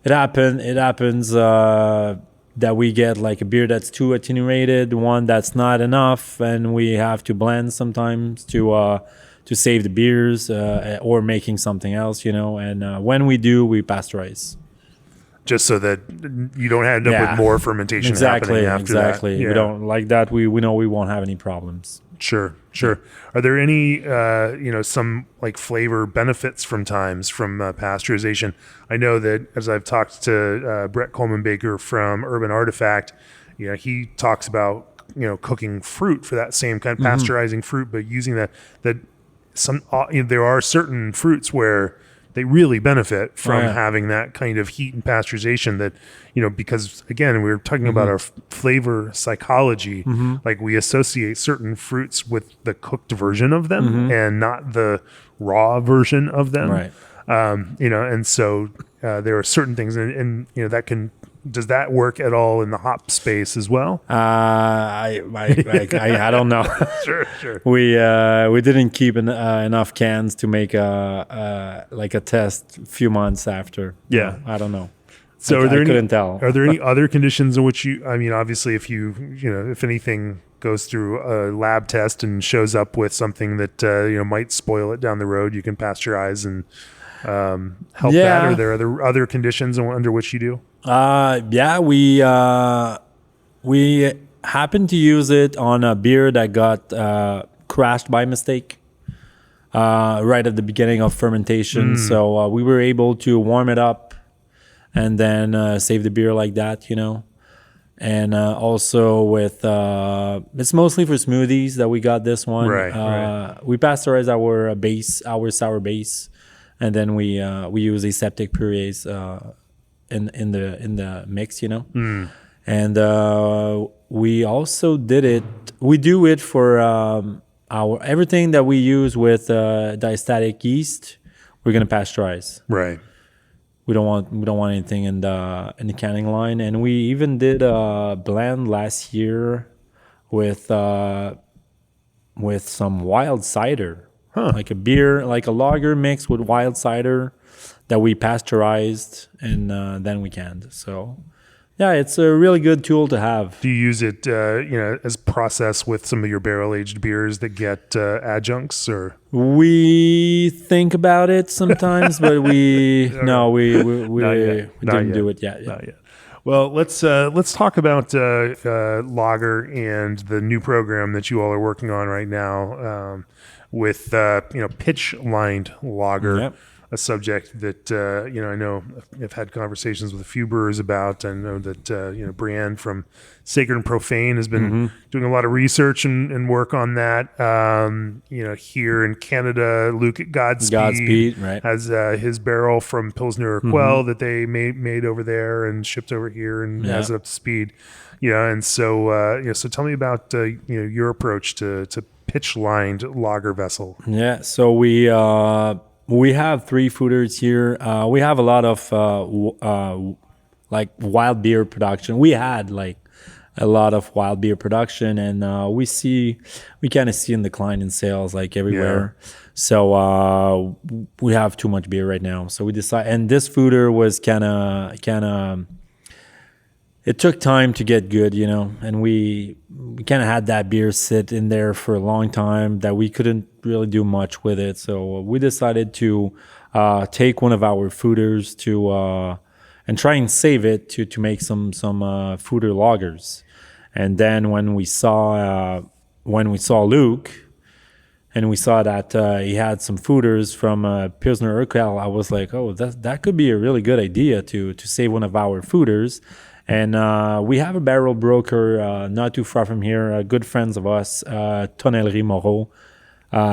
it happens that we get like a beer that's too attenuated, one that's not enough, and we have to blend sometimes to save the beers or making something else, and when we do, we pasteurize. Just so that you don't end up with more fermentation happening after that. Exactly. We don't like that. We know we won't have any problems. Sure. Are there any, some like flavor benefits from pasteurization? I know that as I've talked to Brett Coleman Baker from Urban Artifact, he talks about, cooking fruit for that same kind of pasteurizing fruit, but using that there are certain fruits where they really benefit from having that kind of heat and pasteurization that, because again, we were talking about our flavor psychology, like we associate certain fruits with the cooked version of them and not the raw version of them. Right. And so there are certain things and does that work at all in the hop space as well? I don't know. Sure. We didn't keep enough cans to make a test a few months after. Yeah, I don't know. So I couldn't tell. Are there any other conditions in which obviously if if anything goes through a lab test and shows up with something that might spoil it down the road, you can pasteurize and help that? Are there other conditions under which you do? We happened to use it on a beer that got crashed by mistake right at the beginning of fermentation. So we were able to warm it up and then save the beer like that, And also with it's mostly for smoothies that we got this one. Right. We pasteurize our sour base, and then we use aseptic purees in the mix, And we also did it. We do it for our everything that we use with diastatic yeast. We're gonna pasteurize. Right. We don't want anything in the canning line, and we even did a blend last year with some wild cider, like a beer, like a lager mixed with wild cider that we pasteurized and then we canned. So, yeah, it's a really good tool to have. Do you use it, as process with some of your barrel-aged beers that get adjuncts, or? We think about it sometimes, but we didn't do it yet. Not yet. Well, let's talk about lager and the new program that you all are working on right now with pitch lined lager. Yep. a subject that I know I've had conversations with a few brewers about. I know that Brienne from Sacred and Profane has been doing a lot of research and work on that. Here in Canada, Luke at Godspeed right. has his barrel from Pilsner Urquell that they made over there and shipped over here and has it up to speed. And so so tell me about your approach to pitch lined lager vessel. Yeah, so we have 3 foeders here. We have a lot of like wild beer production. We had like a lot of wild beer production, and we kind of see a decline in sales like everywhere. Yeah. So we have too much beer right now. So we decided, and this foeder was kind of. It took time to get good, and we kind of had that beer sit in there for a long time that we couldn't really do much with it. So we decided to take one of our foeders and try and save it to make some foeder lagers. And then when we saw Luke, and we saw that he had some foeders from Pilsner Urquell, I was like, oh, that could be a really good idea to save one of our foeders. And we have a barrel broker not too far from here, good friends of us, Tonnellerie Moreau.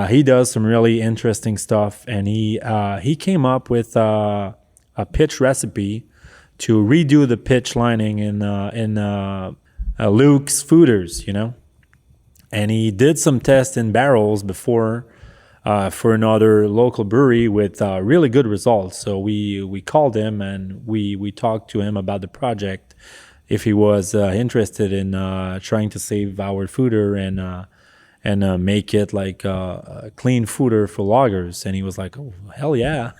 He does some really interesting stuff, and he came up with a pitch recipe to redo the pitch lining in Luke's foeders, And he did some tests in barrels before for another local brewery with really good results. So we called him and we talked to him about the project, if he was interested in trying to save our foeder and make it like a clean foeder for lagers. And he was like, oh, hell yeah.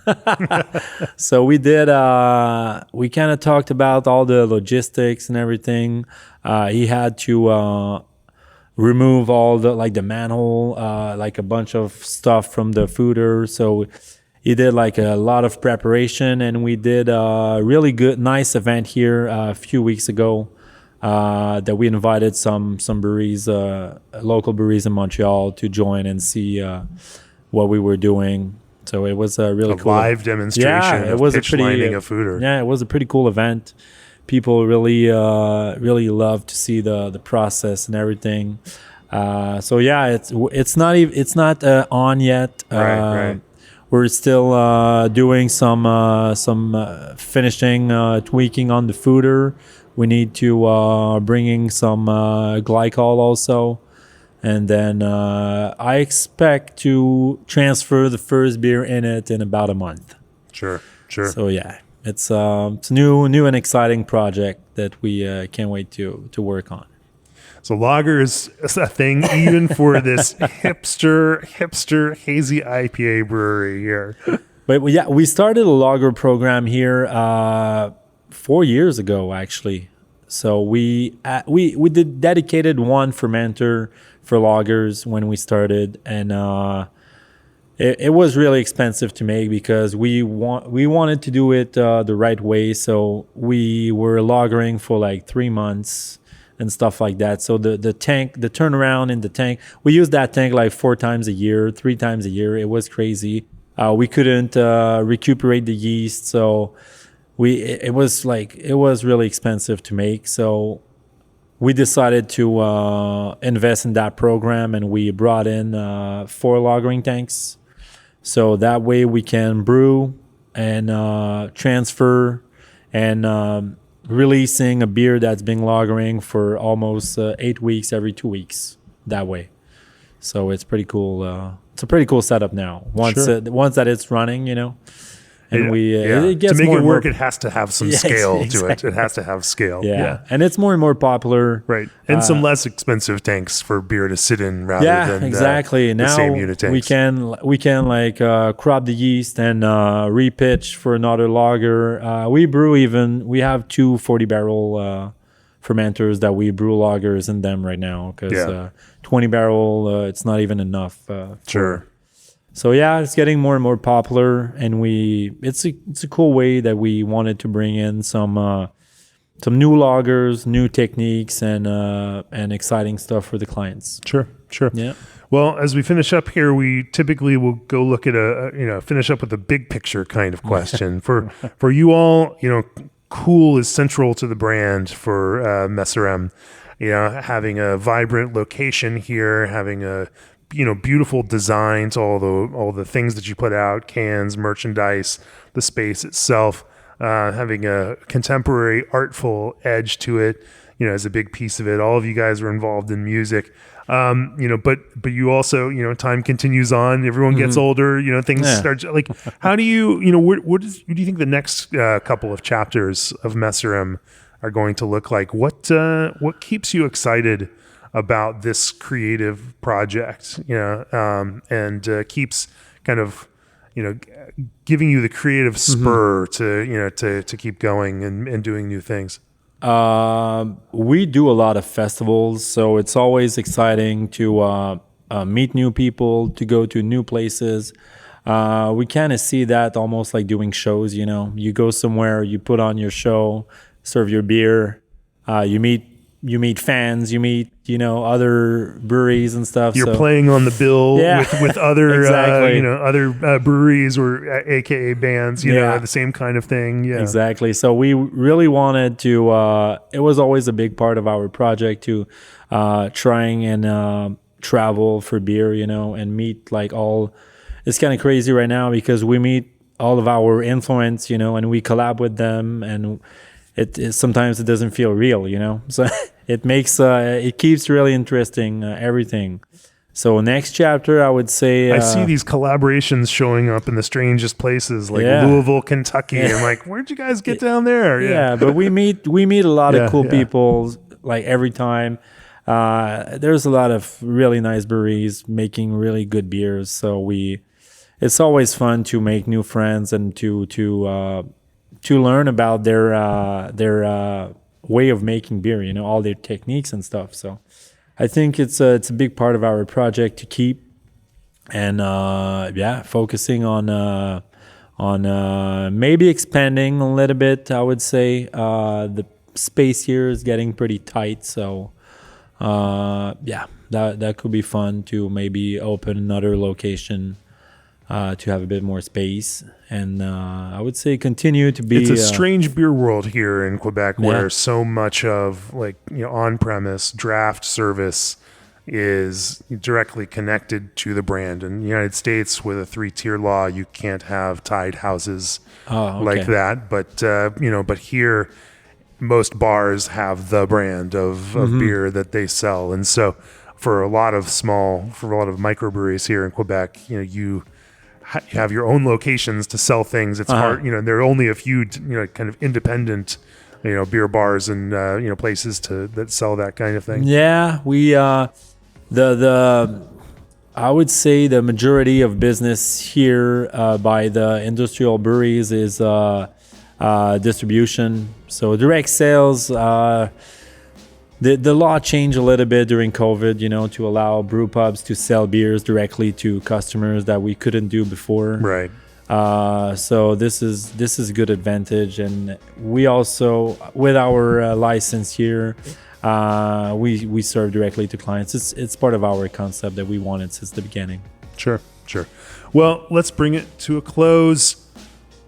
So we did, we kind of talked about all the logistics and everything. He had to remove all the manhole, like a bunch of stuff from the foeder. So he did like a lot of preparation, and we did a really good, nice event here a few weeks ago that we invited some breweries, local breweries in Montreal to join and see what we were doing. So it was a really cool live demonstration. It was pitch lining a foeder. Yeah, it was a pretty cool event. People really love to see the process and everything. So yeah, it's not on yet. Right. We're still doing some finishing, tweaking on the foeder. We need to bringing some glycol also, and then I expect to transfer the first beer in it in about a month. Sure. So yeah. It's a new and exciting project that we can't wait to work on. So lager is a thing even for this hipster hazy IPA brewery here. But yeah, we started a lager program here 4 years ago, actually. So we did dedicated one fermenter for lagers when we started, and it was really expensive to make because we wanted to do it the right way. So we were lagering for like 3 months and stuff like that. So the turnaround in the tank, we used that tank like 4 times a year, 3 times a year. It was crazy. We couldn't recuperate the yeast, so it was really expensive to make. So we decided to invest in that program, and we brought in 4 lagering tanks. So that way we can brew and transfer and releasing a beer that's been lagering for almost 8 weeks every 2 weeks that way. So it's pretty cool. It's a pretty cool setup now. Once that it's running, And it gets to make more it work, more, it has to have some scale to it. It has to have scale. Yeah. And it's more and more popular. Right. And some less expensive tanks for beer to sit in rather than exactly. the Now same unit tanks. we can like crop the yeast and repitch for another lager. We have 2 40 barrel fermenters that we brew lagers in them right now because 20 barrel it's not even enough. Sure. So yeah, it's getting more and more popular, and it's a cool way that we wanted to bring in some new lagers, new techniques, and exciting stuff for the clients. Sure. Yeah. Well, as we finish up here, we typically will go look at finish up with a big picture kind of question. For you all, cool is central to the brand for Messorem. Having a vibrant location here, having a beautiful designs, all the things that you put out, cans, merchandise, the space itself, having a contemporary artful edge to it, is a big piece of it. All of you guys are involved in music. But you also, time continues on, everyone gets older, things start like, how do you, what do you think the next couple of chapters of Messorem are going to look like? What keeps you excited about this creative project, and keeps kind of, giving you the creative spur to keep going and doing new things? We do a lot of festivals, so it's always exciting to meet new people, to go to new places. We kind of see that almost like doing shows. You go somewhere, you put on your show, serve your beer, you meet fans, you meet other breweries and stuff. You're playing on the bill with other exactly. Other breweries or AKA bands, the same kind of thing. Yeah, exactly. So we really wanted to. It was always a big part of our project to trying and travel for beer, and meet like all. It's kind of crazy right now because we meet all of our influence, and we collab with them, and it sometimes it doesn't feel real, So it makes it keeps really interesting everything. So next chapter, I would say I see these collaborations showing up in the strangest places, like Louisville, Kentucky. I'm like, where'd you guys get down there? Yeah, but we meet a lot of cool people like every time. There's a lot of really nice breweries making really good beers. So it's always fun to make new friends and to learn about their way of making beer, all their techniques and stuff. So I think it's a big part of our project to keep and focusing on maybe expanding a little bit. I would say the space here is getting pretty tight, so that could be fun to maybe open another location. To have a bit more space, and I would say continue to be. It's a strange beer world here in Quebec, where so much of on-premise draft service is directly connected to the brand. In the United States, with a 3-tier law, you can't have tied houses like that. But here, most bars have the brand of beer that they sell, and so for a lot of microbreweries here in Quebec, you have your own locations to sell things. It's hard, there are only a few, kind of independent, beer bars and, places that sell that kind of thing. Yeah, we, I would say the majority of business here by the industrial breweries is distribution. So direct sales, the law changed a little bit during COVID, to allow brew pubs to sell beers directly to customers that we couldn't do before. Right. So this is a good advantage, and we also, with our license here, we serve directly to clients. It's part of our concept that we wanted since the beginning. Sure. Well, let's bring it to a close.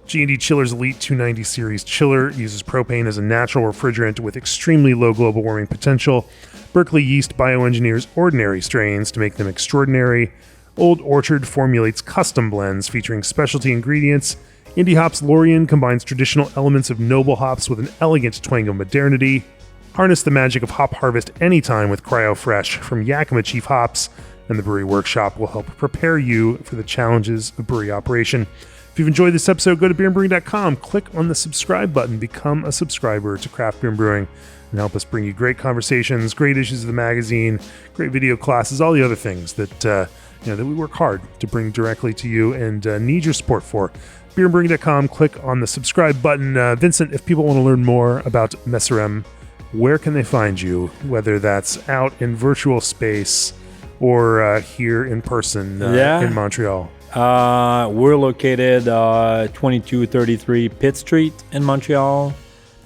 G&D Chiller's Elite 290 Series chiller uses propane as a natural refrigerant with extremely low global warming potential. Berkeley Yeast bioengineers ordinary strains to make them extraordinary. Old Orchard formulates custom blends featuring specialty ingredients. Indie Hops Lorien combines traditional elements of noble hops with an elegant twang of modernity. Harness the magic of hop harvest anytime with Cryo Fresh from Yakima Chief Hops, and the Brewery Workshop will help prepare you for the challenges of brewery operation. If you've enjoyed this episode, go to beerandbrewing.com, click on the subscribe button, become a subscriber to Craft Beer and Brewing, and help us bring you great conversations, great issues of the magazine, great video classes, all the other things that that we work hard to bring directly to you and need your support for. Beerandbrewing.com, click on the subscribe button. Vincent, if people want to learn more about Messorem, where can they find you? Whether that's out in virtual space or here in person in Montreal. We're located 2233 Pitt Street in Montreal.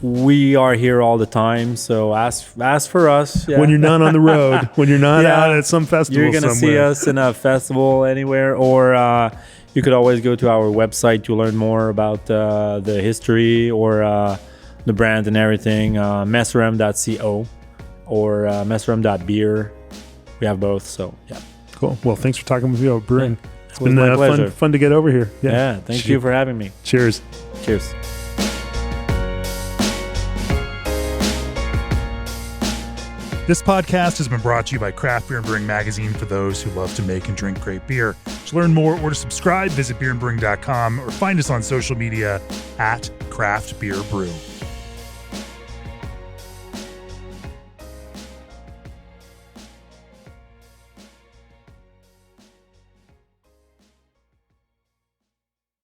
we are here all the time, so ask for us. Yeah. When you're not on the road, when you're not Yeah. out at some festival You're going to see somewhere. us in a festival anywhere, or you could always go to our website to learn more about the history or the brand and everything. Messorem.co or Messorem.beer. We have both, so yeah. Cool. Well, thanks for talking with me about brewing. It's was been my pleasure. fun to get over here. Yeah, thank you for having me. Cheers. Cheers. This podcast has been brought to you by Craft Beer and Brewing Magazine for those who love to make and drink great beer. To learn more or to subscribe, visit beerandbrewing.com or find us on social media at Craft Beer Brew.